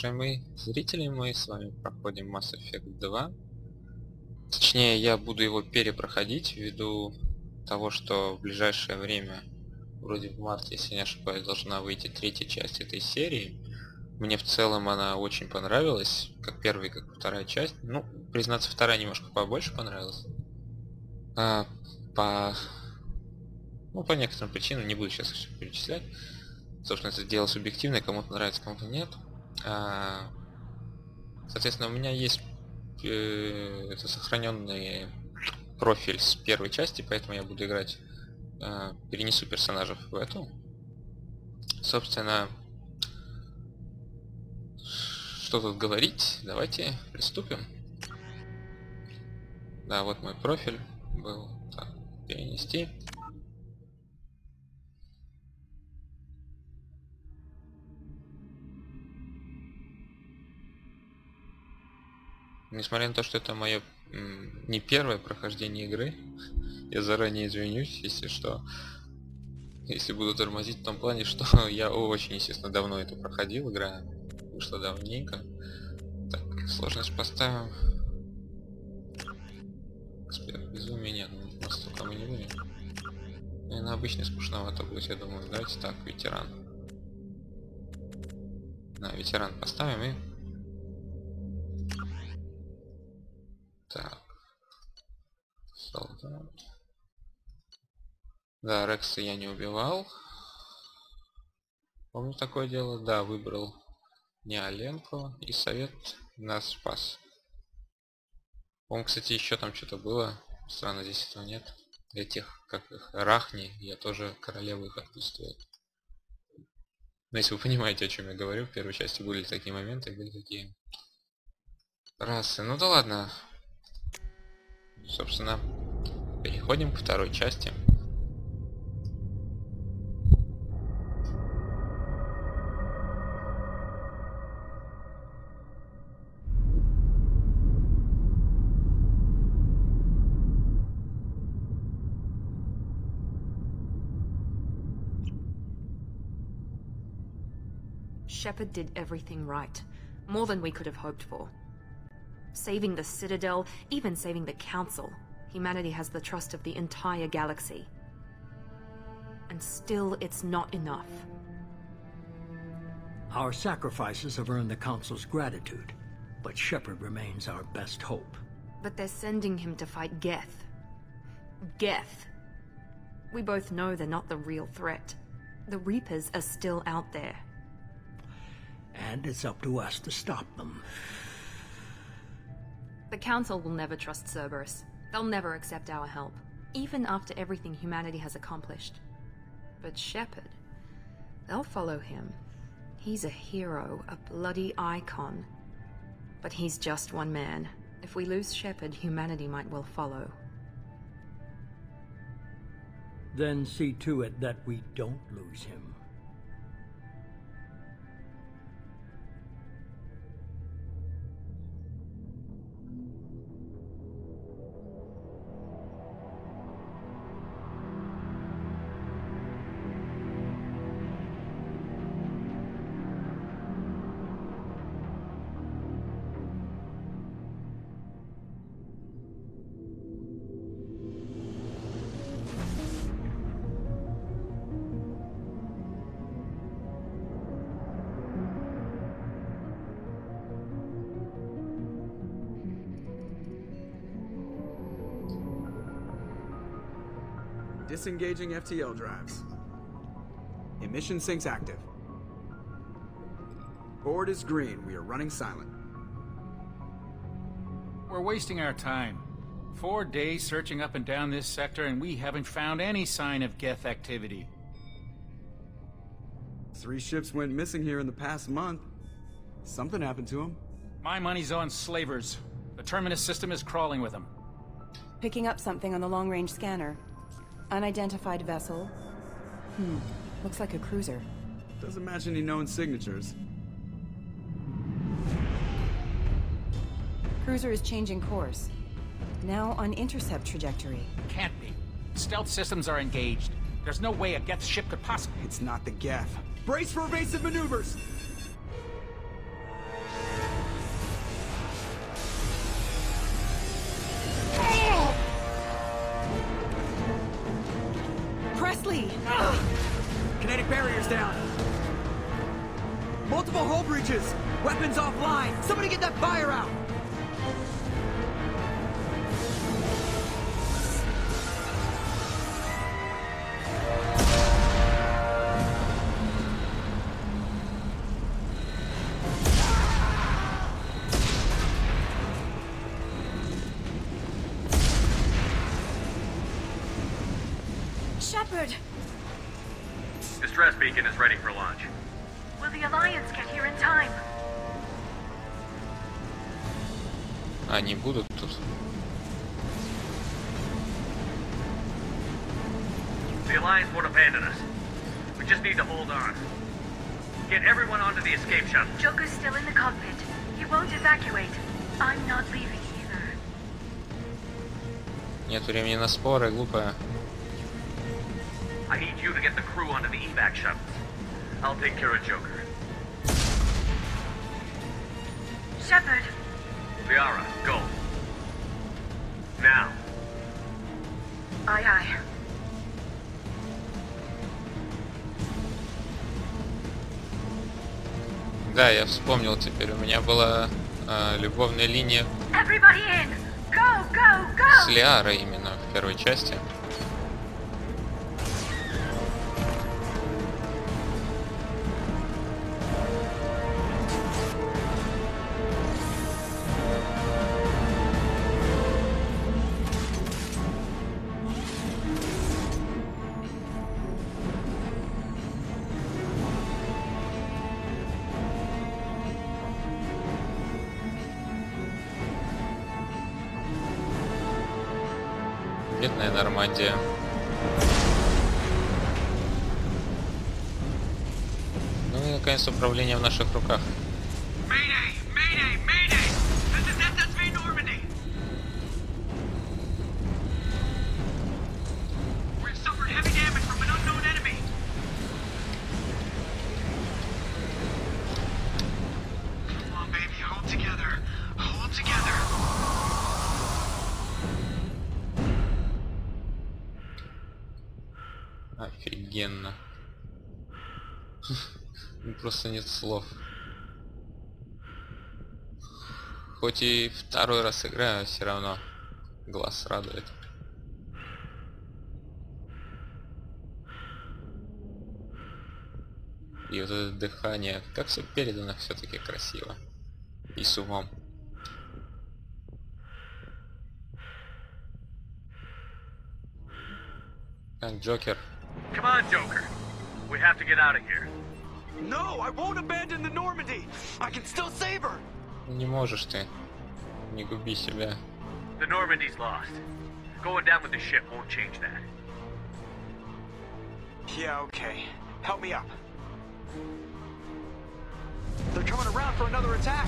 уважаемые зрители, мы с вами проходим Mass Effect 2. Точнее, я буду его перепроходить ввиду того, что в ближайшее время, вроде в марте, если не ошибаюсь, должна выйти третья часть этой серии. Мне в целом она очень понравилась, как первая, как вторая часть. Ну, признаться, вторая немножко побольше понравилась. По некоторым причинам, не буду сейчас все перечислять. Собственно, это дело субъективное, кому-то нравится, кому-то нет. Соответственно, у меня есть это сохраненный профиль с первой части, поэтому я буду играть, перенесу персонажей в эту. Собственно, что тут говорить, давайте приступим. Да, вот мой профиль был. Так, перенести. Несмотря на то, что это мое не первое прохождение игры, я заранее извинюсь, если что, если буду тормозить в том плане, что я очень, естественно, давно это проходил, игра вышла давненько. Так, сложность поставим. Эксперт безумия нет, настолько мы не будем. И на обычный скучновато будет, я думаю. Давайте так, ветеран. На ветеран поставим и... Так. Солдат. Да, Рекса я не убивал. Помню такое дело. Да, выбрал не Оленко. И совет нас спас. По-моему, кстати, еще там что-то было. Странно, здесь этого нет. Этих, как их, Рахни, я тоже королеву их отпустил. Но если вы понимаете, о чем я говорю, в первой части были такие моменты, были такие расы. Ну да ладно. Собственно, переходим к второй части. Shepard did everything right, more than we could have hoped for. Saving the Citadel, even saving the Council, humanity has the trust of the entire galaxy. And still, it's not enough. Our sacrifices have earned the Council's gratitude, but Shepard remains our best hope. But they're sending him to fight Geth. Geth. We both know they're not the real threat. The Reapers are still out there. And it's up to us to stop them. The Council will never trust Cerberus. They'll never accept our help, even after everything humanity has accomplished. But Shepard, they'll follow him. He's a hero, a bloody icon. But he's just one man. If we lose Shepard, humanity might well follow. Then see to it that we don't lose him. Disengaging FTL drives. Emission sinks active. Board is green. We are running silent. We're wasting our time. 4 days searching up and down this sector, and we haven't found any sign of Geth activity. 3 ships went missing here in the past month. Something happened to them. My money's on slavers. The Terminus system is crawling with them. Picking up something on the long-range scanner. Unidentified vessel. Looks like a cruiser. Doesn't match any known signatures. Cruiser is changing course. Now on intercept trajectory. Can't be. Stealth systems are engaged. There's no way a Geth ship could possibly... It's not the Geth. Brace for evasive maneuvers! Wesley! Kinetic barriers down. Multiple hull breaches. Weapons offline. Somebody get that fire out. Shepard! Distress beacon is ready for launch. Will the Alliance get here in time? Они будут тут. The Alliance won't abandon us. We just need to hold on. Get everyone onto the escape shuttle. Joker's still in the cockpit. He won't evacuate. I'm not leaving either. Нет времени на споры, глупая. I need you to get the crew onto the evac shuttles. I'll take care of Joker. Shepard! Liara, go. Now. Aye, aye. Да, я вспомнил теперь. У меня была любовная линия Everybody in! Go, go, с go! Лиарой именно в первой части. Бедная Нормандия. Ну и наконец управление в наших руках. Mayday! Mayday! Mayday! This is SSV Normandy! We've suffered heavy damage from an unknown enemy! Come on, baby, hold together. Hold together. Офигенно. Просто нет слов. Хоть и второй раз играю, все равно глаз радует. И вот это дыхание, как все передано все-таки красиво. И с умом. Как Джокер. Come on, Joker. We have to get out of here. No, I won't abandon the Normandy. I can still save her. Не можешь ты. Не губи себя. The Normandy's lost. Going down with the ship won't change that. Yeah, okay. Help me up. They're coming around for another attack.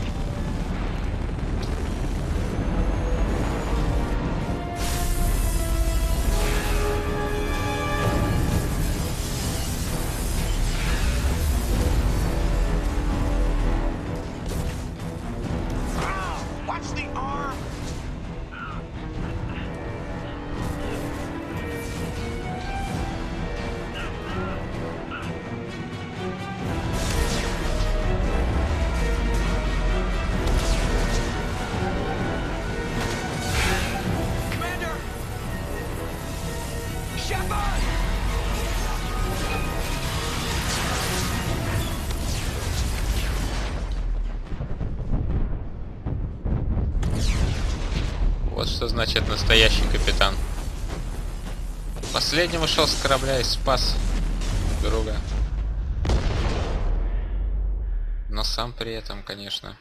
Watch the arm! Commander! Shepard! Вот что значит настоящий капитан. Последний вышел с корабля и спас друга. Но сам при этом, конечно.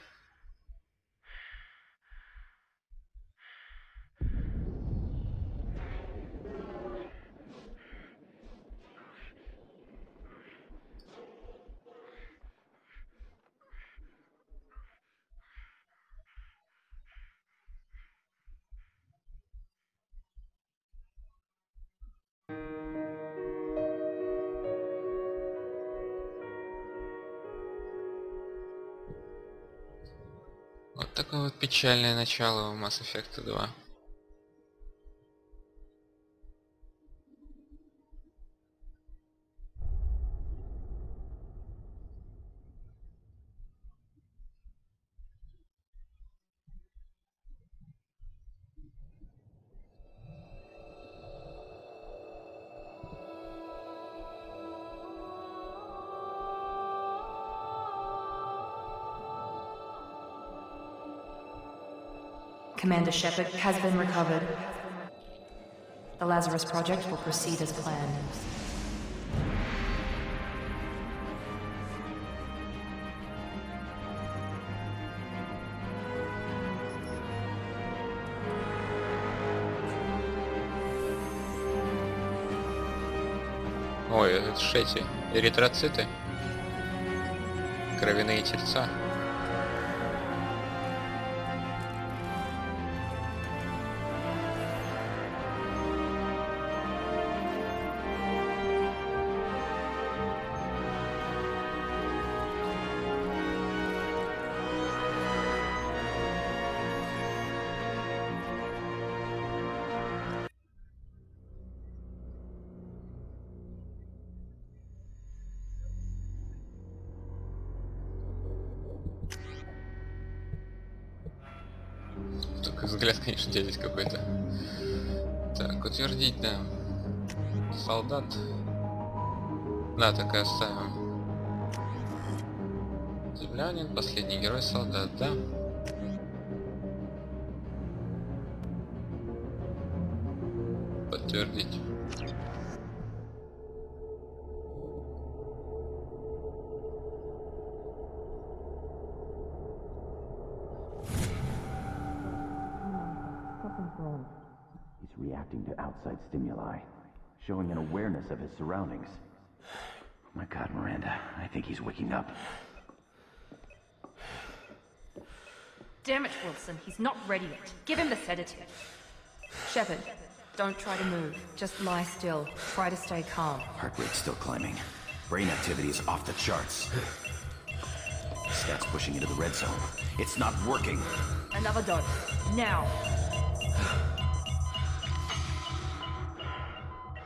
Вот такое вот печальное начало у Mass Effect 2. Commander Shepard has been recovered. The Lazarus Project will proceed as planned. Ой, это ж эти эритроциты. Кровяные тельца. Только взгляд, конечно, дядять какой-то. Так, утвердить, да. Солдат. Да, так и оставим. Землянин, последний герой, солдат, да? Подтвердить. He's reacting to outside stimuli, showing an awareness of his surroundings. My God, Miranda, I think he's waking up. Damn it, Wilson. He's not ready yet. Give him the sedative. Shepard, don't try to move. Just lie still. Try to stay calm. Heart rate's still climbing. Brain activity is off the charts. Stats pushing into the red zone. It's not working. Another dose. Now.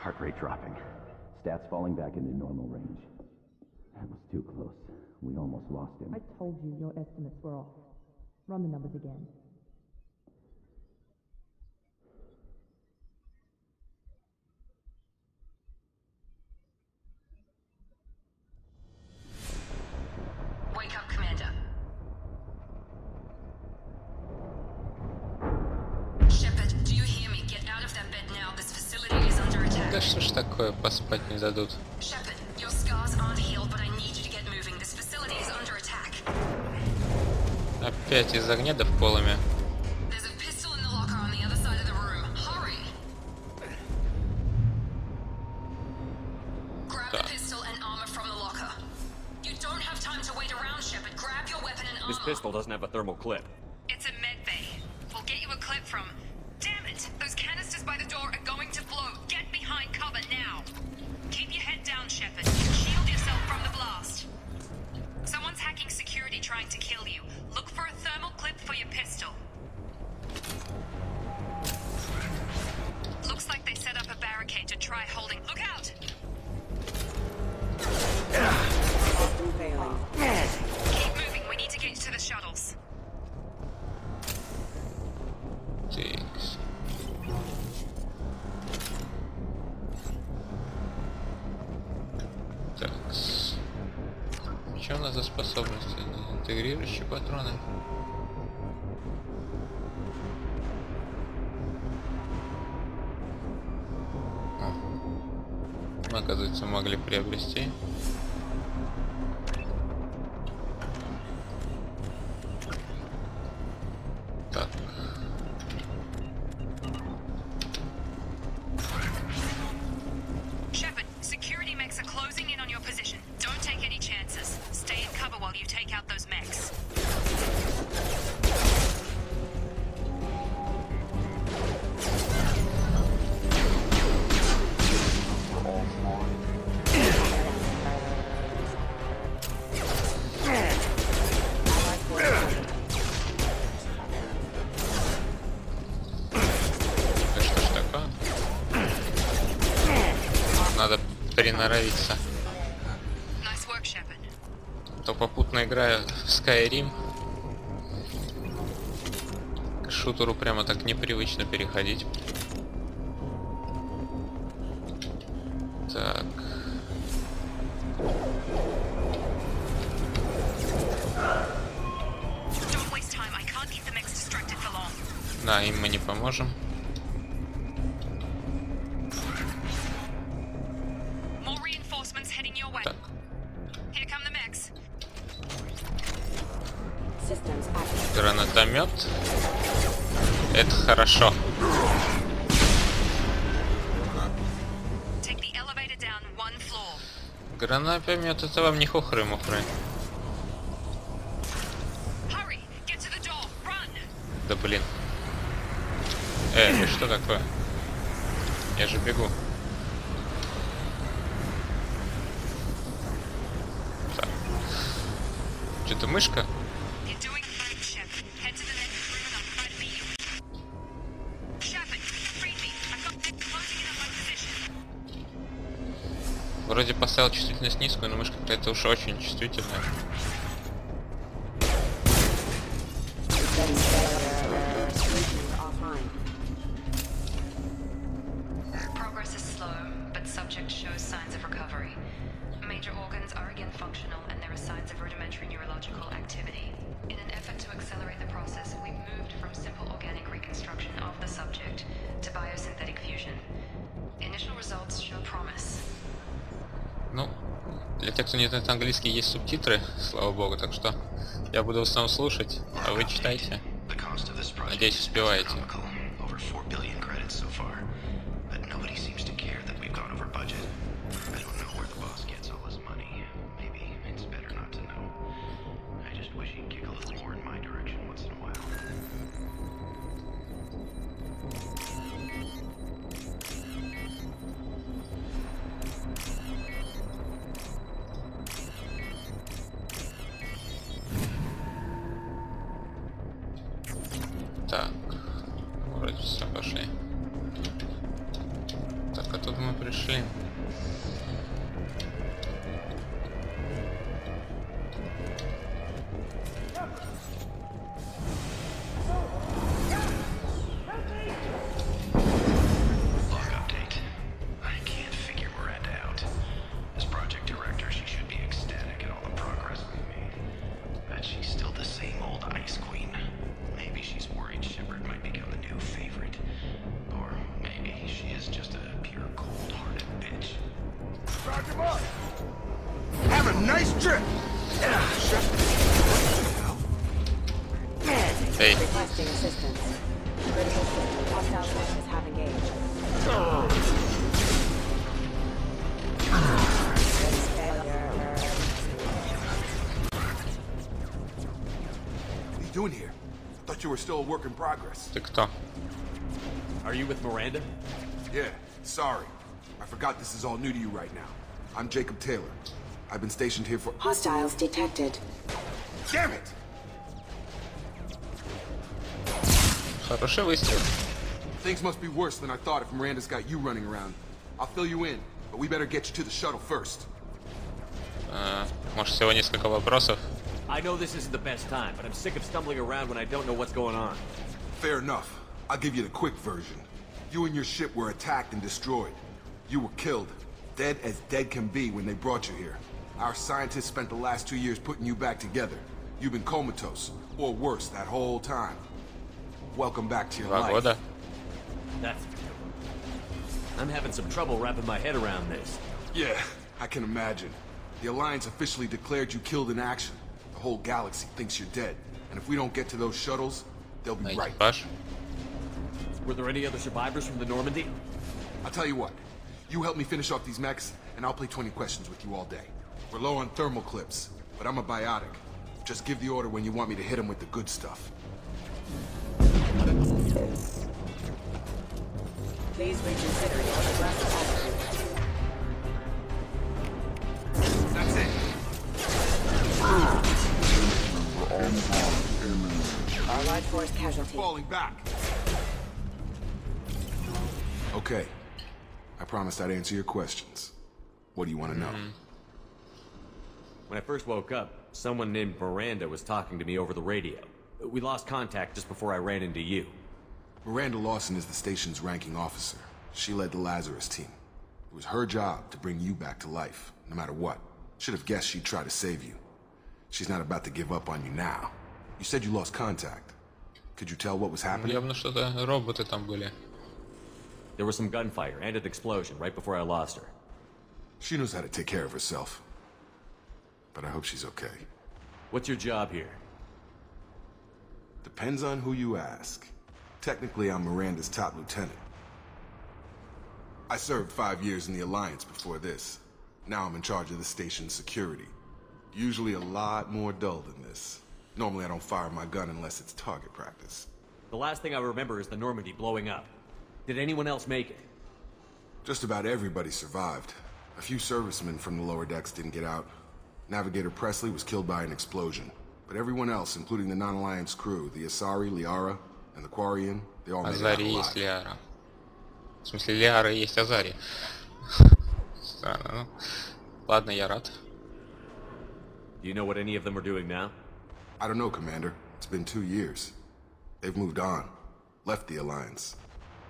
Heart rate dropping. Stats falling back into normal range. That was too close. We almost lost him. I told you your estimates were off. Run the numbers again. Wake up, Commander. Shepard, do you hear me? Get out of that bed now. This facility is under attack. Да что ж такое, поспать не дадут. Shepard, your scars aren't healed, but I need you to get moving. This facility is under attack. Опять из огня да в полымя. There's a pistol in the locker on the other side of the room. Hurry! Grab the pistol and armor from the locker. You don't have time to wait around, Shepard. Grab your weapon and armor. This pistol doesn't have a thermal clip. It's a med bay. We'll get you a clip from... Damn it! Those canisters by the door are going to blow. Get behind cover now. Keep your head down, Shepard. Shield yourself from the blast. Someone's hacking security trying to kill you. Look for a thermal clip for your pistol. Looks like they set up a barricade to try holding. Look out! Keep moving. We need to get to the shuttles. Тикс. Такс. Что у нас за способности? Интегрирующие патроны. Мы, оказывается, могли приобрести. Так. Shepard, security mechs are closing in on your position. Don't take any chances. Stay in cover while you take out those mechs. Да что ж такое? Надо приноровиться. Nice work, Shepard. То попутно играю в Skyrim. К шутеру прямо так непривычно переходить. Так. Don't waste time. I can't keep the mechs distracted for long. Да, им мы не поможем. More reinforcements heading your way. Так. Here come the mechs. Гранатомет. Это хорошо. Take the elevator down one floor. Гранатомет это вам не хухры-мухры. Hurry, get to the door, run. Да блин. Что такое? Я же бегу. Так. Что-то мышка? You're doing fine, Shep. Head to the next room and I'll try to beat you. Shepard, read me. I've got them closing in on my position. Вроде поставил чувствительность низкую, но мышка какая-то уж очень чувствительная. Progress is slow, but subject shows signs of recovery. Major organs are again functional, and there are signs of rudimentary neurological activity. In an effort to accelerate the process, we've moved from simple organic reconstruction of the subject to biosynthetic fusion. Initial results show promise. Ну, для тех, кто не знает английский, есть субтитры, слава богу, так что я буду в основном слушать, а вы читайте. Надеюсь, успеваете. Так, вроде все, пошли. Так, а тут мы пришли. Have a nice trip. Эй. Requesting assistance. Critical system. Hostile forces have engaged. What are you doing here? Thought you were still a work in progress. Ты кто? Are you with Miranda? Yeah, sorry. I forgot this is all new to you right now. I'm Jacob Taylor. I've been stationed here for— Hostiles detected. Damn it! Хороший выстрел. Things must be worse than I thought if Miranda's got you running around. I'll fill you in, but we better get you to the shuttle first. Может, всего несколько вопросов? I know this isn't the best time, but I'm sick of stumbling around when I don't know what's going on. Fair enough. I'll give you the quick version. You and your ship were attacked and destroyed. You were killed. Dead as dead can be when they brought you here. Our scientists spent the last 2 years putting you back together. You've been comatose, or worse, that whole time. Welcome back to your 2 life. года. That's... I'm having some trouble wrapping my head around this. Yeah, I can imagine. The Alliance officially declared you killed in action. The whole galaxy thinks you're dead. And if we don't get to those shuttles, they'll be right. Экипаж. Were there any other survivors from the Normandy? I'll tell you what. You help me finish off these mechs, and I'll play 20 questions with you all day. We're low on thermal clips, but I'm a biotic. Just give the order when you want me to hit them with the good stuff. Please reconsider your aggressive attitude. That's it. Allied force casualty. Falling back. Okay. I promised I'd answer your questions. What do you want to know? When I first woke up, someone named Miranda was talking to me over the radio. We lost contact just before I ran into you. Miranda Lawson is the station's ranking officer. She led the Lazarus team. It was her job to bring you back to life, no matter what. Should have guessed she'd try to save you. She's not about to give up on you now. You said you lost contact. Could you tell what was happening? Явно что-то роботы там были. There was some gunfire and an explosion right before I lost her. She knows how to take care of herself. But I hope she's okay. What's your job here? Depends on who you ask. Technically, I'm Miranda's top lieutenant. I served 5 years in the Alliance before this. Now I'm in charge of the station's security. Usually a lot more dull than this. Normally I don't fire my gun unless it's target practice. The last thing I remember is the Normandy blowing up. Did anyone else make it? Just about everybody survived. A few servicemen from the lower decks didn't get out. Navigator Presley was killed by an explosion. But everyone else, including the non-Alliance crew, the Asari, Liara, and the Quarian, they all made it out Азари есть alive. Лиара. В смысле, Лиара есть Азари. Странно, ну. Ладно, я рад. Do you know what any of them are doing now? I don't know, Commander. It's been 2 years. They've moved on. Left the Alliance.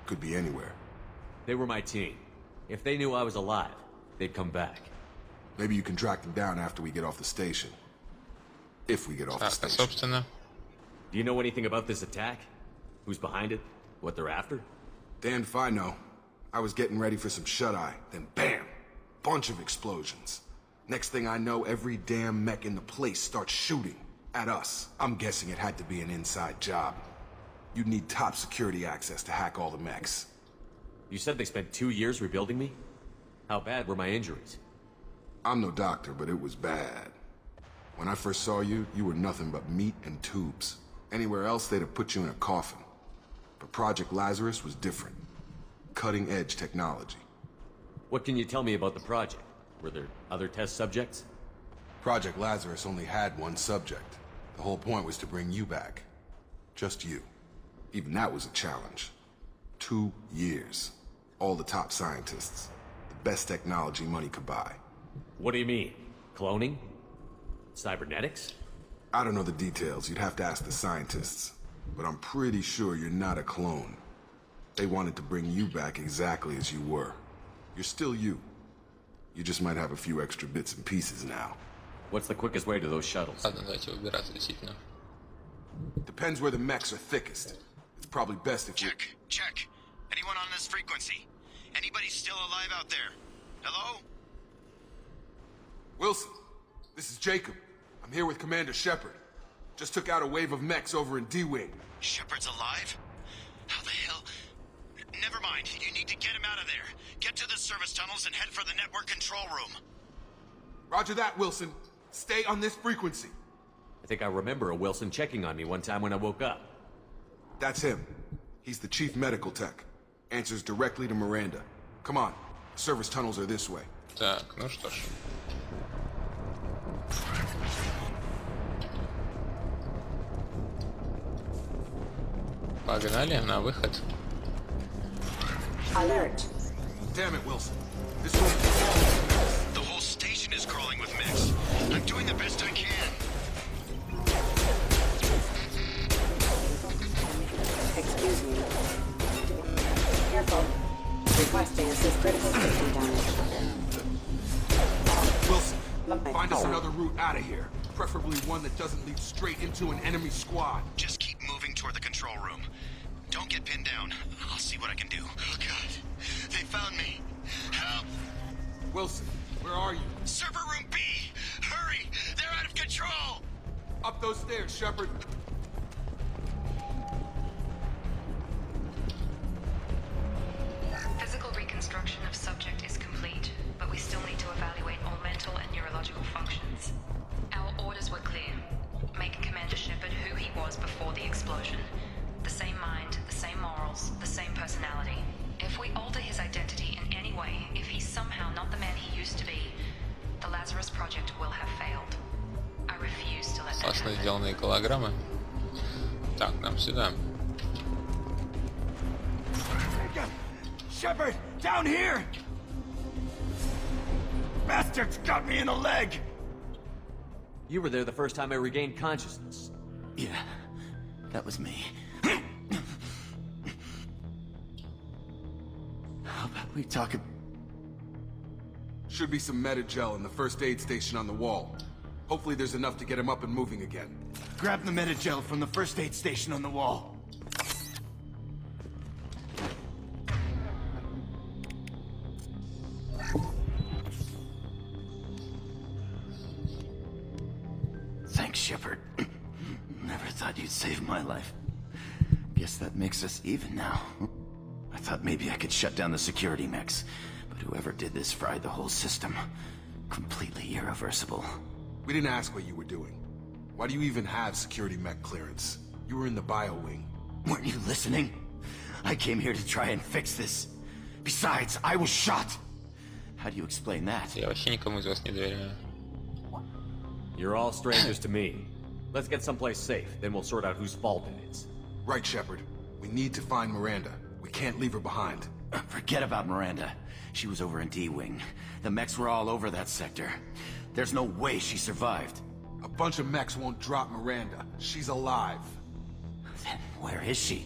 Could be anywhere. They were my team. If they knew I was alive, they'd come back. Maybe you can track them down after we get off the station. If we get off the Так, а station. собственно, Do you know anything about this attack? Who's behind it? What they're after? Damned if I know. I was getting ready for some shut-eye, then bam! Bunch of explosions. Next thing I know, every damn mech in the place starts shooting. At us. I'm guessing it had to be an inside job. You'd need top security access to hack all the mechs. You said they spent 2 years rebuilding me? How bad were my injuries? I'm no doctor, but it was bad. When I first saw you, you were nothing but meat and tubes. Anywhere else, they'd have put you in a coffin. But Project Lazarus was different. Cutting-edge technology. What can you tell me about the project? Were there other test subjects? Project Lazarus only had one subject. The whole point was to bring you back. Just you. Even that was a challenge. 2 years. All the top scientists. The best technology money could buy. What do you mean? Cloning? Cybernetics? I don't know the details. You'd have to ask the scientists. But I'm pretty sure you're not a clone. They wanted to bring you back exactly as you were. You're still you. You just might have a few extra bits and pieces now. What's the quickest way to those shuttles? ладно, давайте выбираться действительно. Depends where the mechs are thickest. It's probably best if you... Check. Anyone on this frequency? Anybody still alive out there? Hello? Wilson, this is Jacob. I'm here with Commander Shepard. Just took out a wave of mechs over in D-Wing. Shepard's alive? How the hell? Never mind. You need to get him out of there. Get to the service tunnels and head for the network control room. Roger that, Wilson. Stay on this frequency. I think I remember a Wilson checking on me one time when I woke up. That's him. He's the chief medical tech. Answers directly to Miranda. Come on. Service tunnels are this way. Так, ну что ж. Погнали на выход. Alert. Damn it, Wilson. This room... The whole station is crawling with mechs. I'm doing the best I can. Excuse me. Careful. Requesting assist critical system damage. Wilson, find us another route out of here. Preferably one that doesn't lead straight into an enemy squad. Just keep moving toward the control room. Don't get pinned down. I'll see what I can do. Oh, God. They found me. Help. Wilson, where are you? Server room B! Hurry! They're out of control! Up those stairs, Shepard. Physical reconstruction of subject is complete, but we still need to evaluate all mental and neurological functions. Our orders were clear. Make Commander Shepard who he was before the explosion. The same mind, the same morals, the same personality. If we alter his identity in any way, if he's somehow not the man he used to be, the Lazarus Project will have failed. I refuse to let that Классно happen. сделанные голограммы. Так, нам сюда. Shepard, down here! Bastards got me in the leg! You were there the first time I regained consciousness. Yeah, that was me. How about we talk Should be some meta-gel in the first aid station on the wall. Hopefully there's enough to get him up and moving again. Grab the meta-gel from the first aid station on the wall. Shepard. Never thought you'd save my life. Guess that makes us even now. I thought maybe I could shut down the security mechs, but whoever did this fried the whole system. Completely irreversible. We didn't ask what you were doing. Why do you even have security mech clearance? You were in the bio wing. Weren't you listening? I came here to try and fix this. Besides, I was shot. How do you explain that? Я вообще никому из вас не доверяю. You're all strangers to me. Let's get someplace safe, then we'll sort out whose fault it is. Right, Shepard. We need to find Miranda. We can't leave her behind. Forget about Miranda. She was over in D-Wing. The mechs were all over that sector. There's no way she survived. A bunch of mechs won't drop Miranda. She's alive. Then where is she?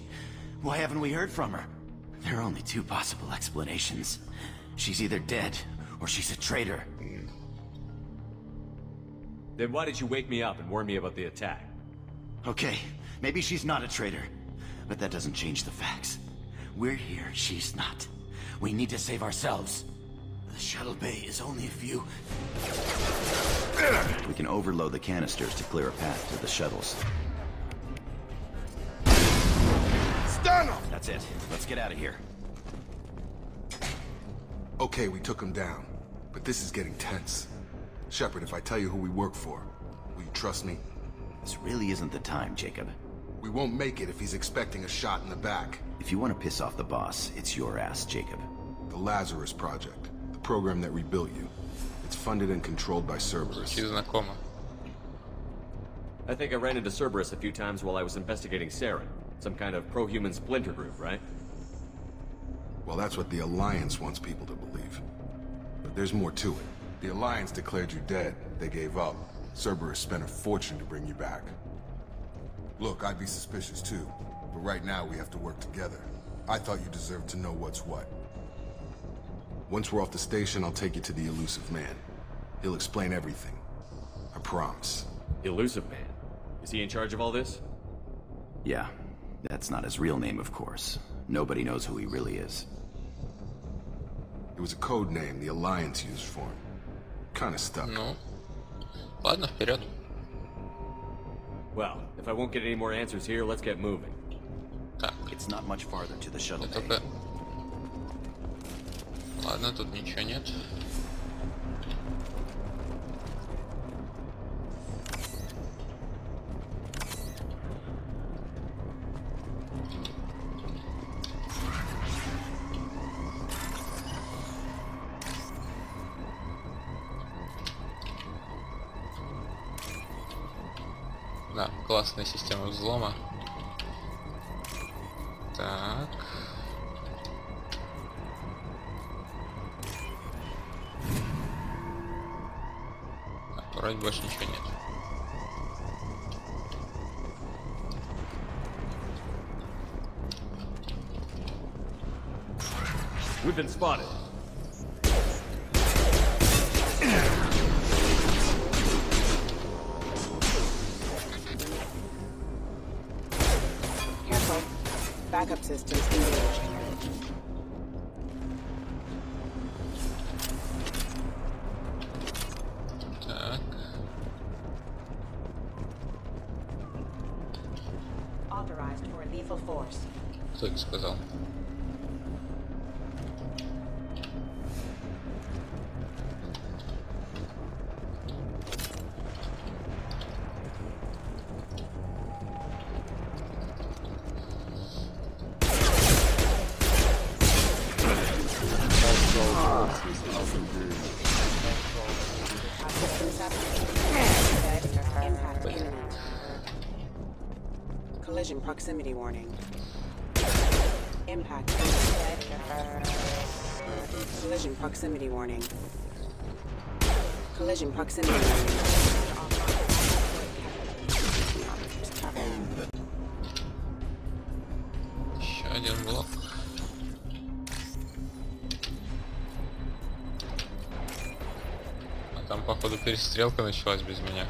Why haven't we heard from her? There are only two possible explanations. She's either dead, or she's a traitor. Then why did you wake me up and warn me about the attack? Okay, maybe she's not a traitor, but that doesn't change the facts. We're here, she's not. We need to save ourselves. The shuttle bay is only a few... We can overload the canisters to clear a path to the shuttles. Stun him! That's it. Let's get out of here. Okay, we took him down, but this is getting tense. Shepard, if I tell you who we work for, will you trust me? This really isn't the time, Jacob. We won't make it if he's expecting a shot in the back. If you want to piss off the boss, it's your ass, Jacob. The Lazarus Project, the program that rebuilt you. It's funded and controlled by Cerberus. I think I ran into Cerberus a few times while I was investigating Saren. Some kind of pro-human splinter group, right? Well, that's what the Alliance wants people to believe. But there's more to it. The Alliance declared you dead. They gave up. Cerberus spent a fortune to bring you back. Look, I'd be suspicious too. But right now we have to work together. I thought you deserved to know what's what. Once we're off the station, I'll take you to the Elusive Man. He'll explain everything. I promise. Elusive Man? Is he in charge of all this? Yeah. That's not his real name, of course. Nobody knows who he really is. It was a code name the Alliance used for him. Kinda stuck. Ну, ладно, вперед. Well, if I won't get any more answers here, let's get moving. Так. It's not much farther to the shuttle bay. Только... Ладно, тут ничего нет. Да, классная система взлома. Так. Вроде больше ничего нет. We've been spotted. Careful. Backup systems engaged. Так. Authorized for lethal force. Кто это сказал? Impact imminent. Collision proximity warning. Impact imminent. Collision proximity warning. Collision proximity warning. Еще один блок. А там, походу, перестрелка началась без меня.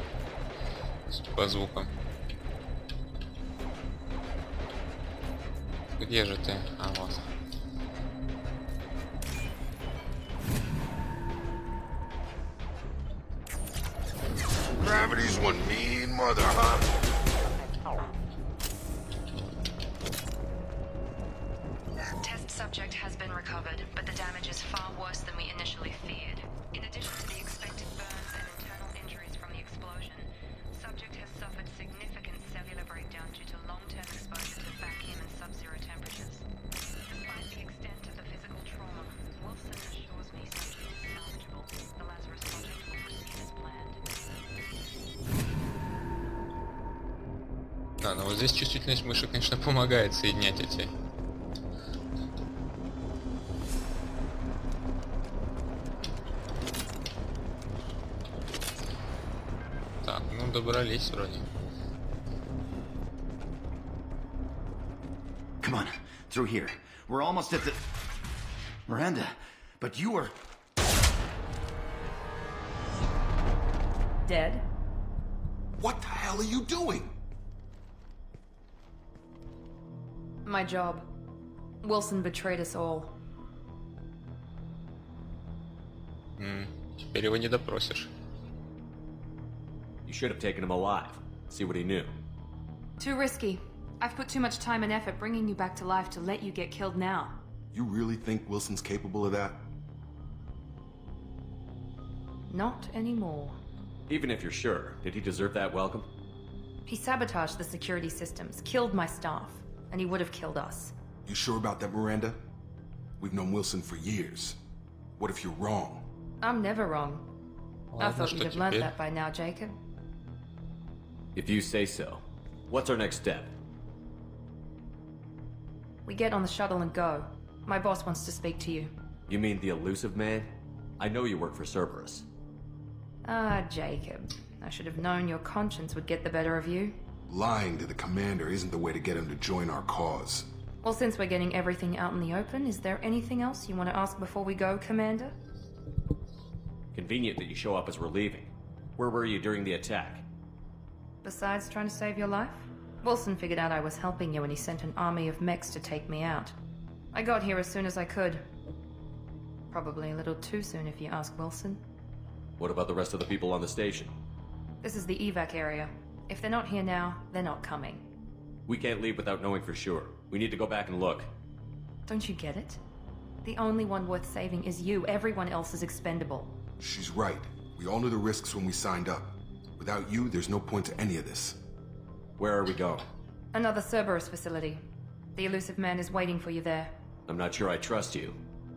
По звукам. Где же ты? А, вот. Gravity's one mean mother, huh? Test subject has been recovered, but the damage is far worse than we initially feared. In addition to the expected burns and internal injuries from the explosion, subject has suffered significant cellular breakdown due to long-term exposure to vacuum and sub-zero temperatures. Despite the extent of the physical trauma, Wilson assures me subject is salvageable. The Lazarus project will proceed as planned. Да, но вот здесь чувствительность мыши, конечно, помогает соединять эти. Так, ну добрались вроде. Come on, through here. We're almost at the... Miranda, but you were... Dead? What the hell are you doing? My job. Wilson betrayed us all. Теперь его не допросишь. You should have taken him alive. See what he knew. Too risky. I've put too much time and effort bringing you back to life to let you get killed now. You really think Wilson's capable of that? Not anymore. Even if you're sure, did he deserve that welcome? He sabotaged the security systems, killed my staff, and he would have killed us. You sure about that, Miranda? We've known Wilson for years. What if you're wrong? I'm never wrong. I thought you'd have learned теперь? that by now, Jacob. If you say so. What's our next step? We get on the shuttle and go. My boss wants to speak to you. You mean the elusive man? I know you work for Cerberus. Ah, Jacob. I should have known your conscience would get the better of you. Lying to the commander isn't the way to get him to join our cause. Well, since we're getting everything out in the open, is there anything else you want to ask before we go, Commander? Convenient that you show up as we're leaving. Where were you during the attack? Besides trying to save your life? Wilson figured out I was helping you and he sent an army of mechs to take me out. I got here as soon as I could. Probably a little too soon if you ask Wilson. What about the rest of the people on the station? This is the evac area. If they're not here now, they're not coming. We can't leave without knowing for sure. We need to go back and look. Don't you get it? The only one worth saving is you. Everyone else is expendable. She's right. We all knew the risks when we signed up. Without you, there's no point to any of this. Where are we going? Another Cerberus facility. The elusive man is waiting for you there. I'm not sure I trust you.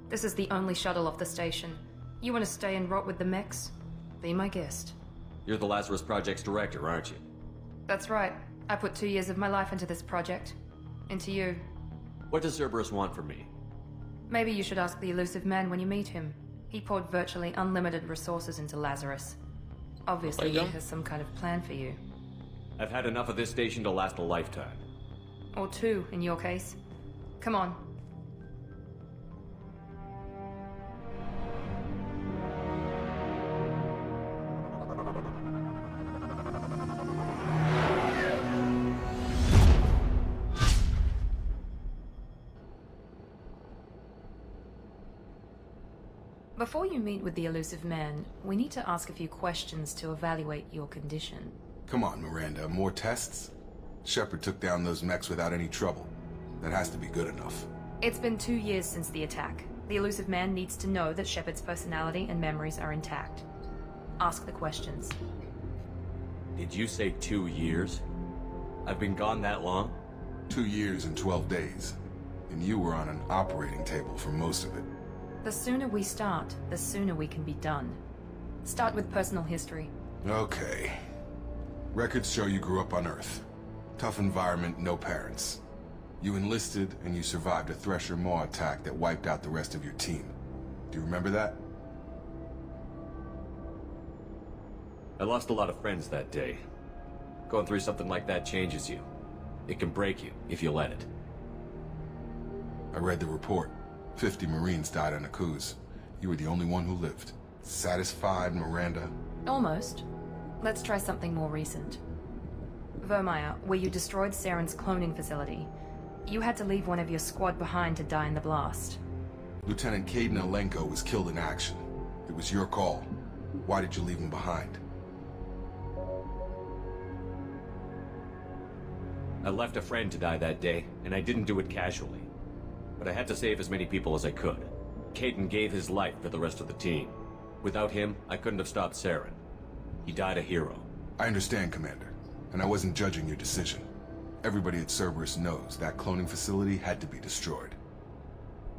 This is the only shuttle off the station. You want to stay and rot with the mechs? Be my guest. You're the Lazarus Project's director, aren't you? That's right. I put 2 years of my life into this project. Into you. What does Cerberus want from me? Maybe you should ask the elusive man when you meet him. He poured virtually unlimited resources into Lazarus. Obviously, he has some kind of plan for you. I've had enough of this station to last a lifetime. Or 2, in your case. Come on. Before you meet with the elusive man, we need to ask a few questions to evaluate your condition. Come on, Miranda, more tests? Shepard took down those mechs without any trouble. That has to be good enough. It's been 2 years since the attack. The elusive man needs to know that Shepard's personality and memories are intact. Ask the questions. Did you say 2 years? I've been gone that long? 2 years and 12 days. And you were on an operating table for most of it. The sooner we start, the sooner we can be done. Start with personal history. Okay. Records show you grew up on Earth. Tough environment, no parents. You enlisted, and you survived a Thresher Maw attack that wiped out the rest of your team. Do you remember that? I lost a lot of friends that day. Going through something like that changes you. It can break you, if you let it. I read the report. 50 Marines died on Akuz. You were the only one who lived. Satisfied, Miranda? Almost. Let's try something more recent. Vermeer, where you destroyed Saren's cloning facility. You had to leave one of your squad behind to die in the blast. Lieutenant Caden Alenko was killed in action. It was your call. Why did you leave him behind? I left a friend to die that day, and I didn't do it casually. But I had to save as many people as I could. Caden gave his life for the rest of the team. Without him, I couldn't have stopped Saren. He died a hero. I understand, Commander, and I wasn't judging your decision. Everybody at Cerberus knows that cloning facility had to be destroyed.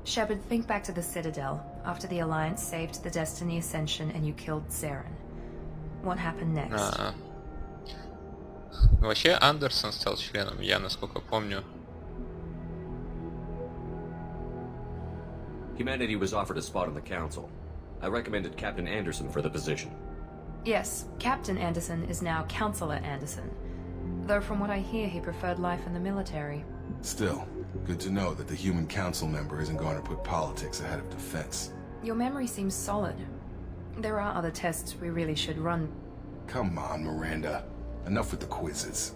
Shepard, think back to the Citadel, after the Alliance saved the Destiny Ascension and you killed Saren. What happened next? Вообще Андерсон стал членом, я насколько помню. Humanity was offered a spot on the Council. I recommended Captain Anderson for the position. Yes, Captain Anderson is now Counselor Anderson. Though from what I hear, he preferred life in the military. Still, good to know that the human council member isn't going to put politics ahead of defense. Your memory seems solid. There are other tests we really should run. Come on, Miranda. Enough with the quizzes.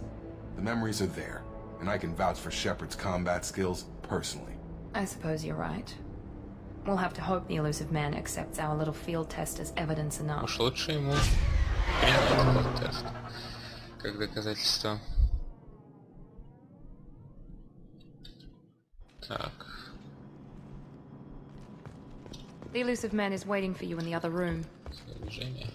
The memories are there, and I can vouch for Shepard's combat skills personally. I suppose you're right. We'll have to hope the Elusive Man accepts our little field test as evidence enough. Уж лучше ему принять этот тест как доказательство. Так. The Elusive Man is waiting for you in the other room. Движение.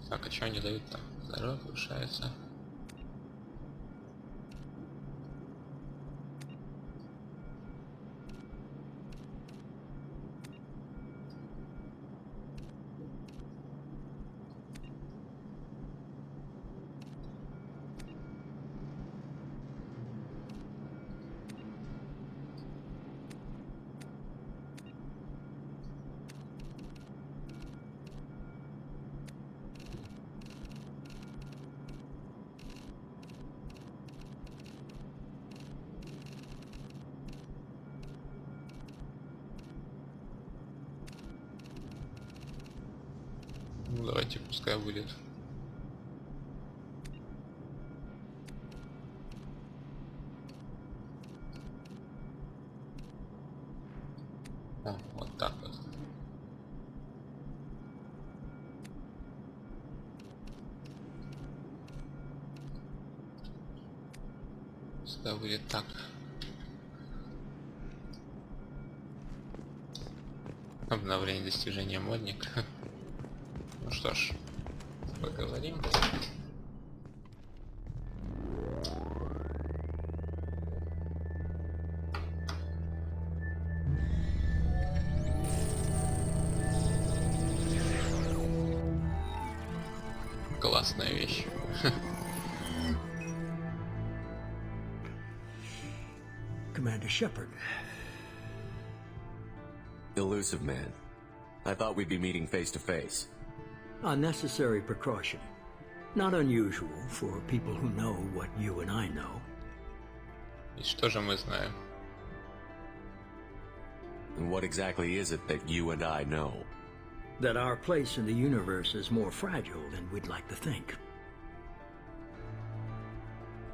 Так, а что они дают там? Здоровье повышается. Ну, давайте, пускай будет. О, вот так вот. Пускай будет так. Обновление достижения модника. Ну что ж, поговорим. Классная вещь. Commander Shepard. Elusive Man. I thought we'd be meeting face to face. A necessary precaution. Not unusual for people who know what you and I know. И что же мы знаем? And what exactly is it that you and I know? That our place in the universe is more fragile than we'd like to think.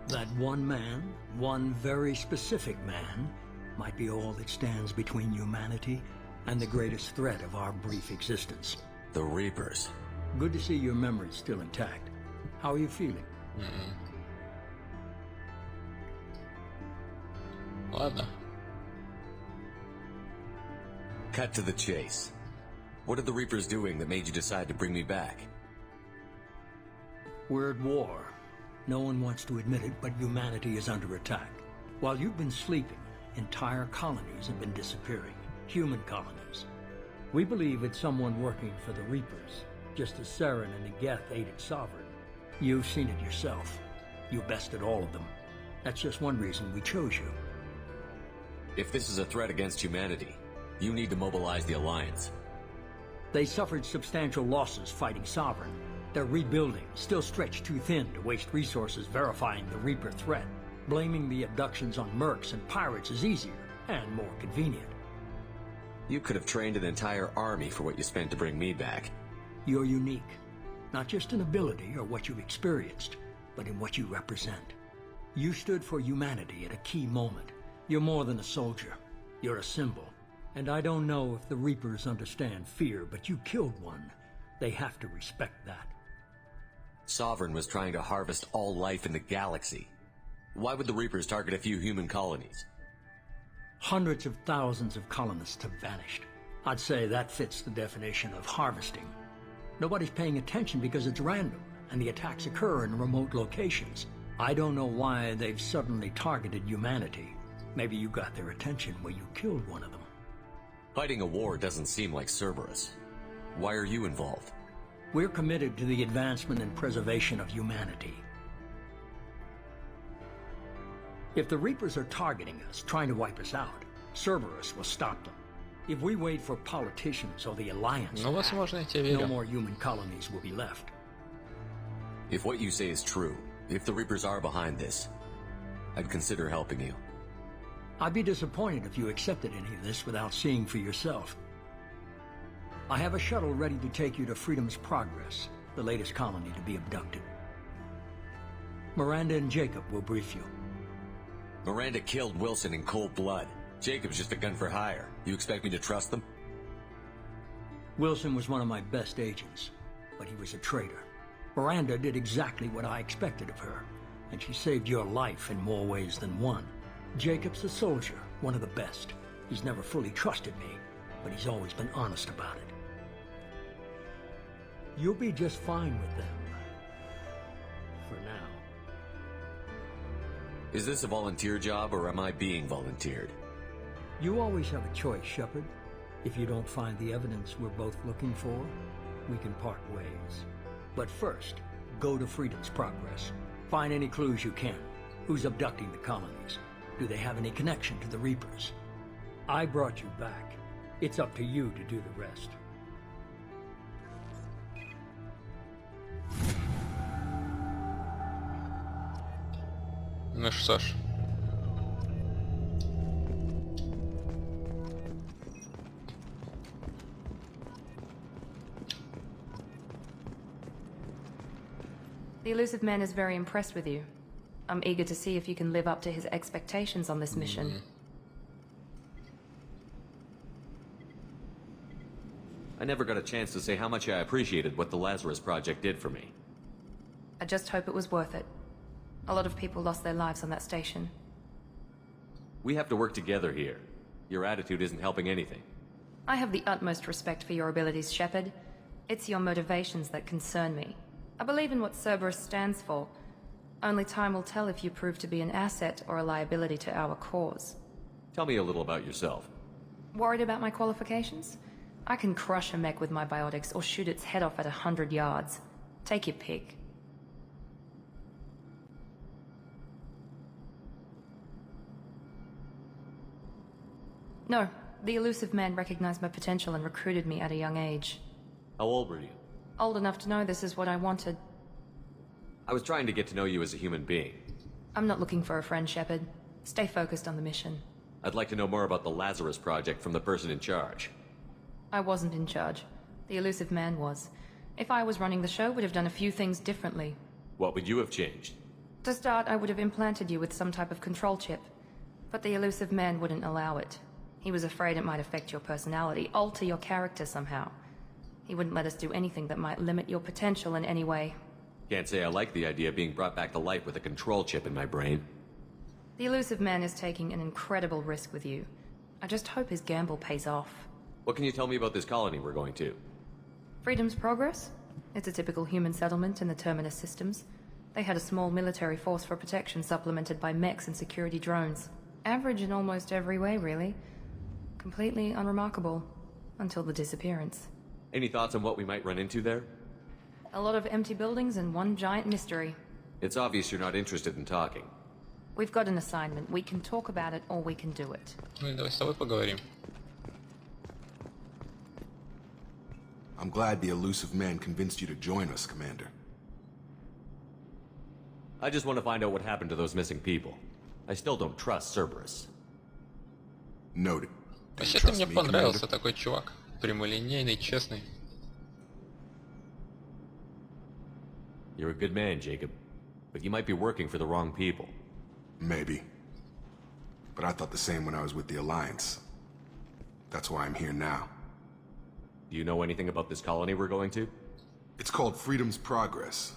That one man, one very specific man, might be all that stands between humanity and the greatest threat of our brief existence. The Reapers. Good to see your memory still intact. How are you feeling? Ладно. Cut to the chase. What are the Reapers doing that made you decide to bring me back? We're at war. No one wants to admit it, but humanity is under attack. While you've been sleeping, entire colonies have been disappearing. Human colonies. We believe it's someone working for the Reapers, just as Saren and Igeth aided Sovereign. You've seen it yourself. You bested all of them. That's just one reason we chose you. If this is a threat against humanity, you need to mobilize the Alliance. They suffered substantial losses fighting Sovereign. They're rebuilding, still stretched too thin to waste resources verifying the Reaper threat. Blaming the abductions on mercs and pirates is easier and more convenient. You could have trained an entire army for what you spent to bring me back. You're unique. Not just in ability or what you've experienced, but in what you represent. You stood for humanity at a key moment. You're more than a soldier. You're a symbol. And I don't know if the Reapers understand fear, but you killed one. They have to respect that. Sovereign was trying to harvest all life in the galaxy. Why would the Reapers target a few human colonies? Hundreds of thousands of colonists have vanished. I'd say that fits the definition of harvesting. Nobody's paying attention because it's random, and the attacks occur in remote locations. I don't know why they've suddenly targeted humanity. Maybe you got their attention when you killed one of them. Fighting a war doesn't seem like Cerberus. Why are you involved? We're committed to the advancement and preservation of humanity. If the Reapers are targeting us, trying to wipe us out, Cerberus will stop them. If we wait for politicians or the Alliance, no more human colonies will be left. If what you say is true, if the Reapers are behind this, I'd consider helping you. I'd be disappointed if you accepted any of this without seeing for yourself. I have a shuttle ready to take you to Freedom's Progress, the latest colony to be abducted. Miranda and Jacob will brief you. Miranda killed Wilson in cold blood. Jacob's just a gun for hire. You expect me to trust them? Wilson was one of my best agents, but he was a traitor. Miranda did exactly what I expected of her, and she saved your life in more ways than one. Jacob's a soldier, one of the best. He's never fully trusted me, but he's always been honest about it. You'll be just fine with them. For now. Is this a volunteer job, or am I being volunteered? You always have a choice, Shepard. If you don't find the evidence we're both looking for, we can part ways. But first, go to Freedom's Progress. Find any clues you can. Who's abducting the colonies? Do they have any connection to the Reapers? I brought you back. It's up to you to do the rest. Ну что ж. The Elusive Man is very impressed with you. I'm eager to see if you can live up to his expectations on this mission. I never got a chance to say how much I appreciated what the Lazarus Project did for me. I just hope it was worth it. A lot of people lost their lives on that station. We have to work together here. Your attitude isn't helping anything. I have the utmost respect for your abilities, Shepard. It's your motivations that concern me. I believe in what Cerberus stands for. Only time will tell if you prove to be an asset or a liability to our cause. Tell me a little about yourself. Worried about my qualifications? I can crush a mech with my biotics or shoot its head off at 100 yards. Take your pick. No, the Elusive Man recognized my potential and recruited me at a young age. How old were you? Old enough to know this is what I wanted. I was trying to get to know you as a human being. I'm not looking for a friend, Shepard. Stay focused on the mission. I'd like to know more about the Lazarus Project from the person in charge. I wasn't in charge. The Elusive Man was. If I was running the show, would have done a few things differently. What would you have changed? To start, I would have implanted you with some type of control chip. But the Elusive Man wouldn't allow it. He was afraid it might affect your personality, alter your character somehow. He wouldn't let us do anything that might limit your potential in any way. Can't say I like the idea of being brought back to life with a control chip in my brain. The Elusive Man is taking an incredible risk with you. I just hope his gamble pays off. What can you tell me about this colony we're going to? Freedom's Progress? It's a typical human settlement in the Terminus systems. They had a small military force for protection supplemented by mechs and security drones. Average in almost every way, really. Completely unremarkable. Until the disappearance. Any thoughts on what we might run into there? A lot of empty buildings and one giant mystery. It's obvious you're not interested in talking. We've got an assignment. We can talk about it or we can do it. Ну и давай с тобой поговорим. I'm glad the Elusive Man convinced you to join us, Commander. I just want to find out what happened to those missing people. I still don't trust Cerberus. Noted. Вообще-то мне понравился такой чувак. Прямолинейный, честный. You're a good man, Jacob. But you might be working for the wrong people. Maybe. But I thought the same when I was with the Alliance. That's why I'm here now. Do you know anything about this colony we're going to? It's called Freedom's Progress.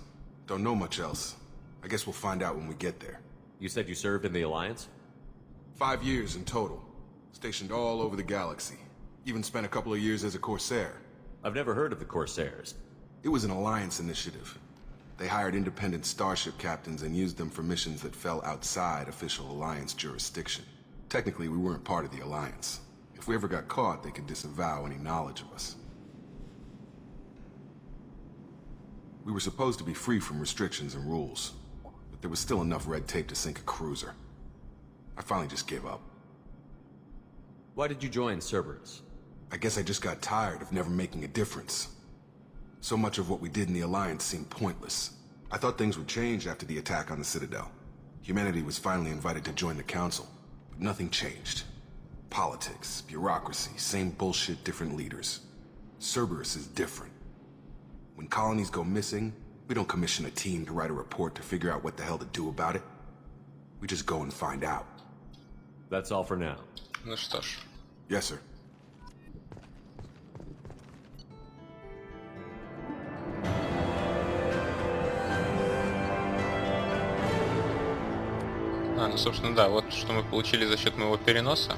Don't know much else. I guess we'll find out when we get there. You said you served in the Alliance? 5 years in total. Stationed all over the galaxy. Even spent a couple of years as a Corsair. I've never heard of the Corsairs. It was an Alliance initiative. They hired independent starship captains and used them for missions that fell outside official Alliance jurisdiction. Technically, we weren't part of the Alliance. If we ever got caught, they could disavow any knowledge of us. We were supposed to be free from restrictions and rules, but there was still enough red tape to sink a cruiser. I finally just gave up. Why did you join Cerberus? I guess I just got tired of never making a difference. So much of what we did in the Alliance seemed pointless. I thought things would change after the attack on the Citadel. Humanity was finally invited to join the Council, but nothing changed. Politics, bureaucracy, same bullshit, different leaders. Cerberus is different. When colonies go missing, we don't commission a team to write a report to figure out what the hell to do about it. We just go and find out. That's all for now. Ну что ж. Yes, sir. Ну, собственно, да, вот что мы получили за счет моего переноса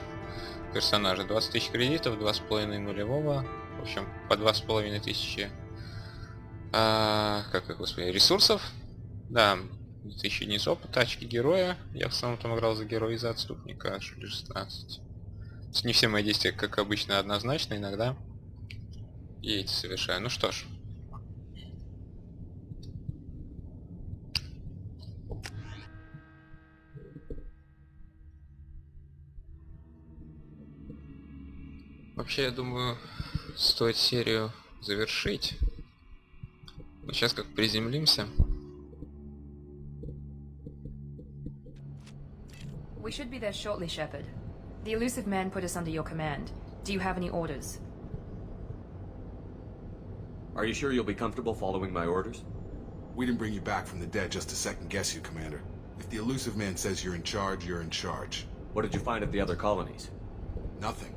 персонажа. 20 тысяч кредитов, 2,5 нулевого. В общем, по 2,5 тысячи господи, ресурсов. Да, 1000 единиц опыта, очки героя. Я в основном там играл за героя и за отступника, 16. Не все мои действия, как обычно, однозначно, иногда и эти совершаю. Ну что ж. Вообще, я думаю, стоит серию завершить. Но сейчас как приземлимся. We should be there shortly, Shepard. The elusive man put us under your command. Do you have any orders? Are you sure you'll be comfortable following my orders? We didn't bring you back from the dead just to second guess you, Commander. If the elusive man says you're in charge, you're in charge. What did you find at the other colonies? Nothing.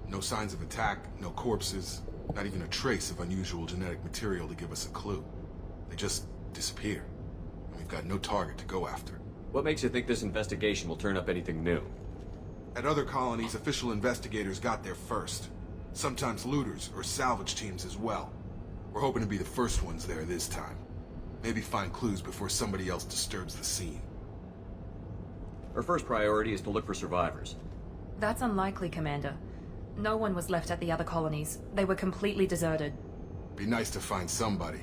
No signs of attack, no corpses, not even a trace of unusual genetic material to give us a clue. They just disappear, and we've got no target to go after. What makes you think this investigation will turn up anything new? At other colonies, official investigators got there first. Sometimes looters or salvage teams as well. We're hoping to be the first ones there this time. Maybe find clues before somebody else disturbs the scene. Our first priority is to look for survivors. That's unlikely, Commander. No one was left at the other colonies. They were completely deserted. Be nice to find somebody.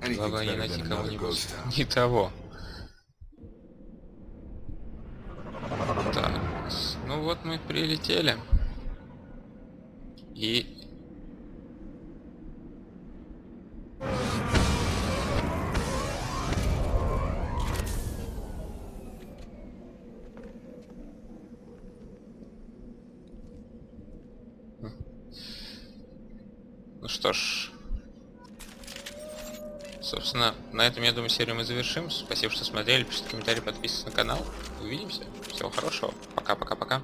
Anything's better than another ghost town. Не того. Так, ну вот мы прилетели. И... Ну что ж, собственно, на этом, я думаю, серию мы завершим. Спасибо, что смотрели, пишите комментарии, подписывайтесь на канал. Увидимся. Всего хорошего. Пока-пока-пока.